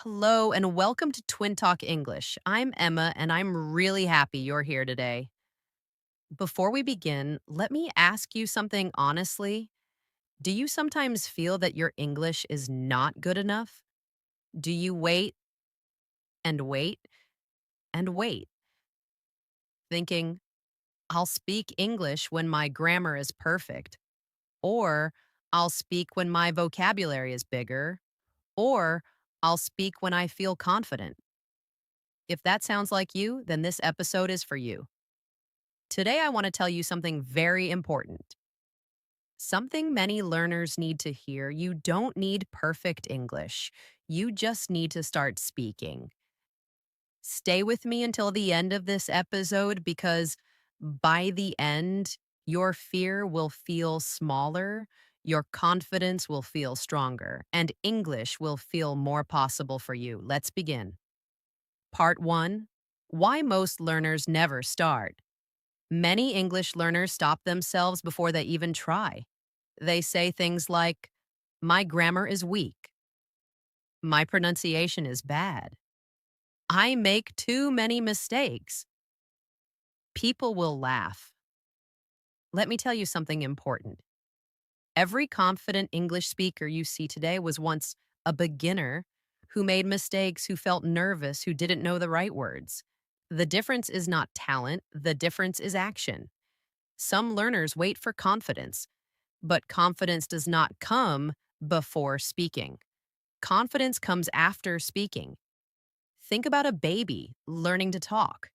Hello and welcome to TwinTalk English. I'm Emma and I'm really happy you're here today. Before we begin, let me ask you something honestly. Do you sometimes feel that your English is not good enough? Do you wait and wait and wait, thinking, I'll speak English when my grammar is perfect, or I'll speak when my vocabulary is bigger, or I'll speak when I feel confident? If that sounds like you, then this episode is for you. Today, I want to tell you something very important. Something many learners need to hear. You don't need perfect English. You just need to start speaking. Stay with me until the end of this episode because by the end, your fear will feel smaller, your confidence will feel stronger, and English will feel more possible for you. Let's begin. Part 1. Why most learners never start. Many English learners stop themselves before they even try. They say things like, my grammar is weak. My pronunciation is bad. I make too many mistakes. People will laugh. Let me tell you something important. Every confident English speaker you see today was once a beginner who made mistakes, who felt nervous, who didn't know the right words. The difference is not talent, the difference is action. Some learners wait for confidence. But confidence does not come before speaking. Confidence comes after speaking. Think about a baby learning to talk.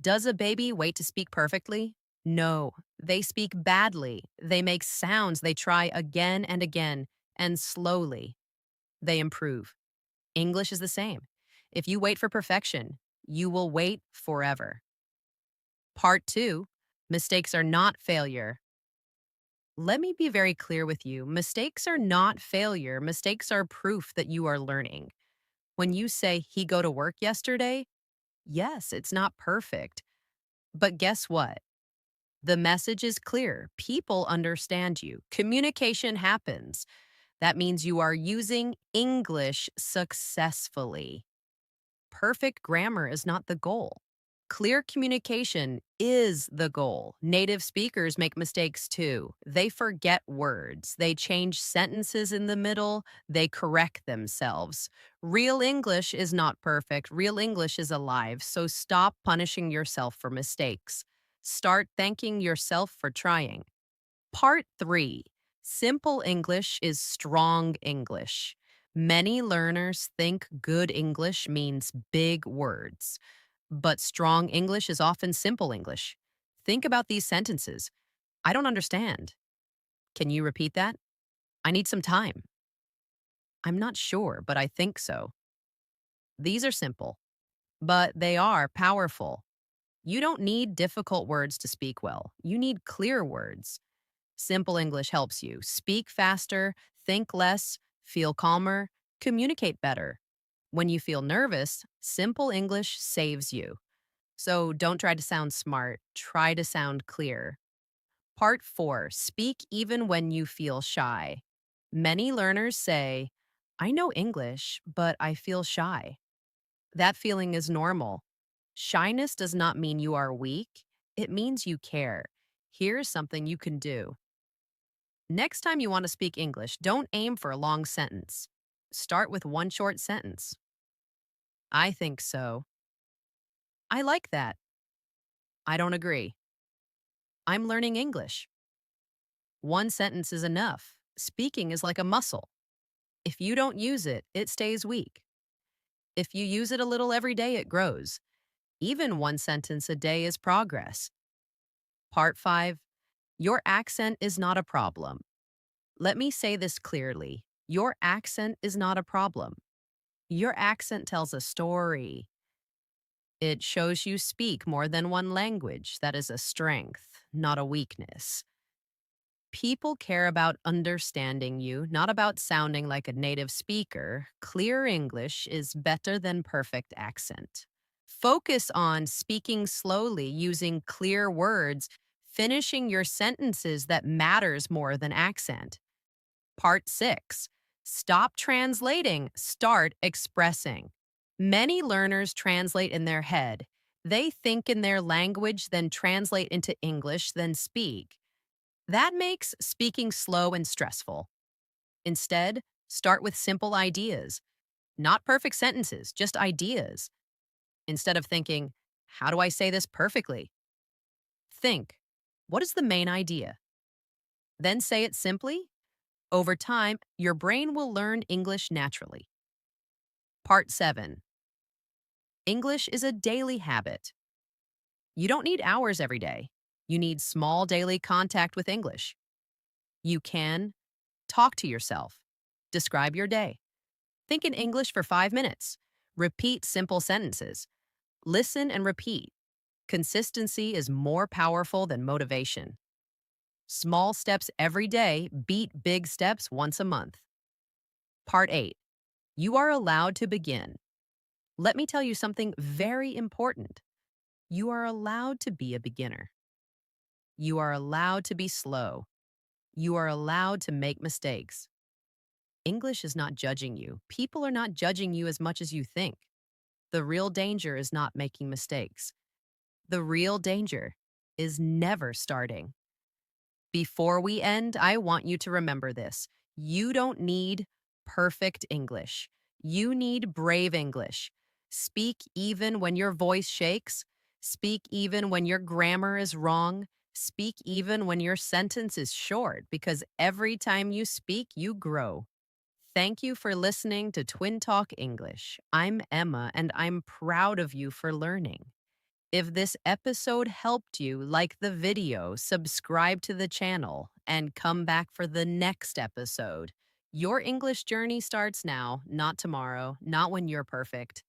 Does a baby wait to speak perfectly? No, they speak badly. They make sounds. They try again and again, and slowly they improve. English is the same. If you wait for perfection, you will wait forever. Part 2. Mistakes are not failure. Let me be very clear with you. Mistakes are not failure. Mistakes are proof that you are learning. When you say, he go to work yesterday, yes, it's not perfect. But guess what? The message is clear. People understand you. Communication happens. That means you are using English successfully. Perfect grammar is not the goal. Clear communication is the goal. Native speakers make mistakes too. They forget words. They change sentences in the middle. They correct themselves. Real English is not perfect. Real English is alive. So stop punishing yourself for mistakes. Start thanking yourself for trying. Part 3. Simple English is strong English. Many learners think good English means big words, but strong English is often simple English. Think about these sentences. I don't understand. Can you repeat that? I need some time. I'm not sure, but I think so. These are simple, but they are powerful. You don't need difficult words to speak well. You need clear words. Simple English helps you speak faster, think less, feel calmer, communicate better. When you feel nervous, simple English saves you. So don't try to sound smart, try to sound clear. Part 4. Speak even when you feel shy. Many learners say, I know English, but I feel shy. That feeling is normal. Shyness does not mean you are weak, it means you care. Here's something you can do. Next time you want to speak English, don't aim for a long sentence. Start with one short sentence. I think so. I like that. I don't agree. I'm learning English. One sentence is enough. Speaking is like a muscle. If you don't use it, it stays weak. If you use it a little every day, it grows. Even one sentence a day is progress. Part 5. Your accent is not a problem. Let me say this clearly. Your accent is not a problem. Your accent tells a story. It shows you speak more than one language. That is a strength, not a weakness. People care about understanding you, not about sounding like a native speaker. Clear English is better than perfect accent. Focus on speaking slowly, using clear words, finishing your sentences that matters more than accent. Part 6. Stop translating, start expressing. Many learners translate in their head. They think in their language, then translate into English, then speak. That makes speaking slow and stressful. Instead, start with simple ideas, not perfect sentences, just ideas. Instead of thinking, how do I say this perfectly? Think, what is the main idea? Then say it simply. Over time, your brain will learn English naturally. Part 7. English is a daily habit. You don't need hours every day. You need small daily contact with English. You can talk to yourself. Describe your day. Think in English for 5 minutes. Repeat simple sentences. Listen and repeat. Consistency is more powerful than motivation. Small steps every day beat big steps once a month. Part 8. You are allowed to begin. Let me tell you something very important. You are allowed to be a beginner. You are allowed to be slow. You are allowed to make mistakes. English is not judging you. People are not judging you as much as you think. The real danger is not making mistakes. The real danger is never starting. Before we end, I want you to remember this. You don't need perfect English. You need brave English. Speak even when your voice shakes. Speak even when your grammar is wrong. Speak even when your sentence is short, because every time you speak, you grow. Thank you for listening to Twin Talk English. I'm Emma, and I'm proud of you for learning. If this episode helped you, like the video, subscribe to the channel, and come back for the next episode. Your English journey starts now, not tomorrow, not when you're perfect.